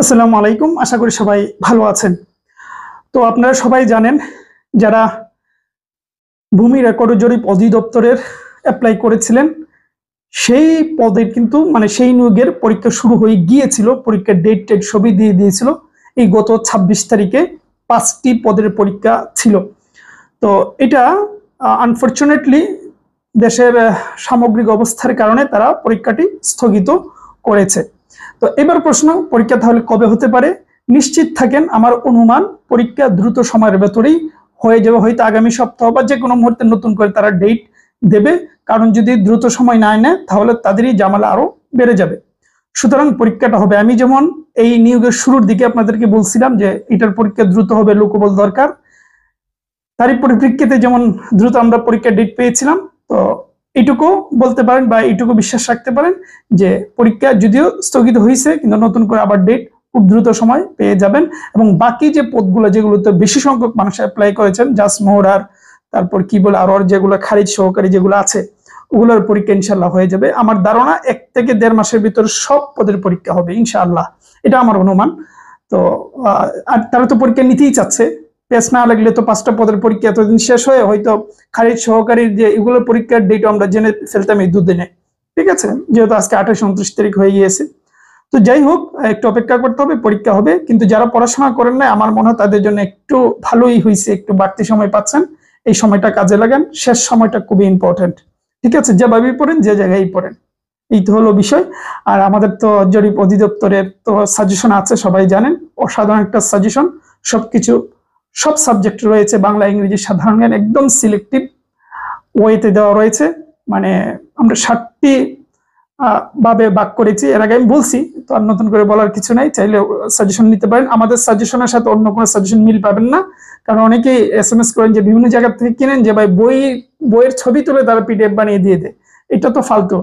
আসসালামু আলাইকুম, আশা করি সবাই ভালো আছেন। তো আপনারা সবাই জানেন, যারা ভূমি রেকর্ড ও জরিপ অধিদপ্তরের অ্যাপ্লাই করেছিলেন, সেই পদের কিন্তু সেই নিয়োগের পরীক্ষা শুরু হয়ে গিয়েছিল। পরীক্ষার ডেট টেট সবই দিয়ে দিয়েছিল। এই গত ২৬ তারিখে ৫টি পদের পরীক্ষা ছিল। তো এটা আনফরচুনেটলি দেশের সামগ্রিক অবস্থার কারণে তারা পরীক্ষাটি স্থগিত করেছে। তো এবার প্রশ্ন, পরীক্ষা তাহলে কবে হতে পারে? নিশ্চিত থাকেন, আমার অনুমান পরীক্ষা দ্রুত সময়ের ভেতরেই হয়ে যাবে, হয়তো আগামী সপ্তাহ বা যে কোনো মুহূর্তে নতুন করে তারা ডেট দেবে। কারণ যদি দ্রুত সময় না নেয় তাহলে তাদেরই ঝামেলা আরো বেড়ে যাবে। সুতরাং পরীক্ষাটা হবে, আমি যেমন এই নিয়োগের শুরুর দিকে আপনাদেরকে বলছিলাম যে এটার পরীক্ষা দ্রুত হবে, লোকবল দরকার, তারই পরিপ্রেক্ষিতে যেমন দ্রুত আমরা পরীক্ষার ডেট পেয়েছিলাম। তো এইটুকু বলতে পারেন বা এইটুকু বিশ্বাস রাখতে পারেন যে পরীক্ষা যদিও স্থগিত হয়েছে, কিন্তু নতুন করে আবার ডেট খুব দ্রুত সময় পেয়ে যাবেন। এবং বাকি যে পদগুলো, যেগুলোতে বেশি সংখ্যক মানুষ অ্যাপ্লাই করেছেন, জাস্ট মোহরার, তারপর কি বলে আরো যেগুলো খারিজ সহকারী যেগুলো আছে, ওগুলোর পরীক্ষা ইনশাল্লাহ হয়ে যাবে। আমার ধারণা ১ থেকে ১.৫ মাসের ভিতর সব পদের পরীক্ষা হবে ইনশাআল্লাহ, এটা আমার অনুমান। তো আর তারা তো পরীক্ষা নিতেই চাচ্ছে। পেস না লাগলে তো ৫টা পদের পরীক্ষা এতদিন শেষ হয়ে হয়তো খারিজ সহকারীর যে এগুলোর পরীক্ষার ডেট আমরা জেনে ফেলতাম এই দুদিনে। ঠিক আছে, যেহেতু আজকে ২৮-২৯ তারিখ হয়ে গিয়েছে। তো যাই হোক, একটু অপেক্ষা করতে হবে, পরীক্ষা হবে। কিন্তু যারা পড়াশোনা করেন না, আমার মনে হয় তাদের জন্য একটু ভালোই হয়েছে, একটু বাড়তি সময় পাচ্ছেন। এই সময়টা কাজে লাগান, শেষ সময়টা খুবই ইম্পর্টেন্ট। ঠিক আছে, যেভাবেই পড়েন, যে জায়গায় পড়েন, এই তো হলো বিষয়। আর আমাদের তো জরিপ অধিদপ্তরের তো সাজেশন আছে, সবাই জানেন, অসাধারণ একটা সাজেশন। সবকিছু, সব সাবজেক্ট রয়েছে, বাংলা, ইংরেজি, সাধারণ জ্ঞান, একদম সিলেক্টিভ ওয়েতে দেওয়া রয়েছে। আমরা ৬০টি ভাবে ভাগ করেছি, এর আগে আমি বলছি, তো আর নতুন করে বলার কিছু নাই। চাইলে সাজেশন নিতে পারেন। আমাদের সাজেশনের সাথে অন্য কোনো সাজেশন মিল পাবেন না, কারণ অনেকেই SMS করেন যে বিভিন্ন জায়গা থেকে কিনেন, যে ভাই বইয়ের ছবি তুলে তারা PDF বানিয়ে দিয়ে দেয়। এটা তো ফালতু।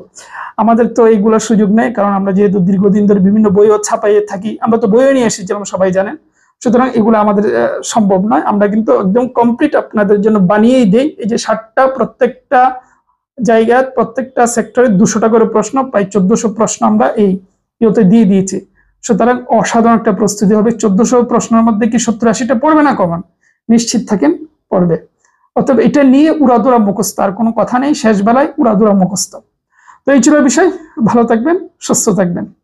আমাদের তো এইগুলোর সুযোগ নেই, কারণ আমরা যেহেতু দীর্ঘদিন ধরে বিভিন্ন বইও ছাপাইয়ে থাকি, আমরা তো বইও নিয়ে এসেছিলাম, সবাই জানেন। সুতরাং এগুলো আমাদের সম্ভব নয়। আমরা কিন্তু একদম কমপ্লিট আপনাদের জন্য বানিয়েই দেই। এই যে 60টা, প্রত্যেকটা জায়গায় প্রত্যেকটা সেক্টরে 200টা করে প্রশ্ন, প্রায় 1400 প্রশ্ন আমরা এই ইয়েতে দিয়ে দিয়েছি। সুতরাং অসাধারণ একটা প্রস্তুতি হবে। 1400 প্রশ্নের মধ্যে কি 70-80টা পড়বে না কমন? নিশ্চিত থাকেন পড়বে। অতএব এটা নিয়ে উড়াদুরা মুখস্থ, আর কোনো কথা নেই, শেষ বেলায় উড়াদুরা মুখস্থ। তো এই ছিল বিষয়। ভালো থাকবেন, সুস্থ থাকবেন।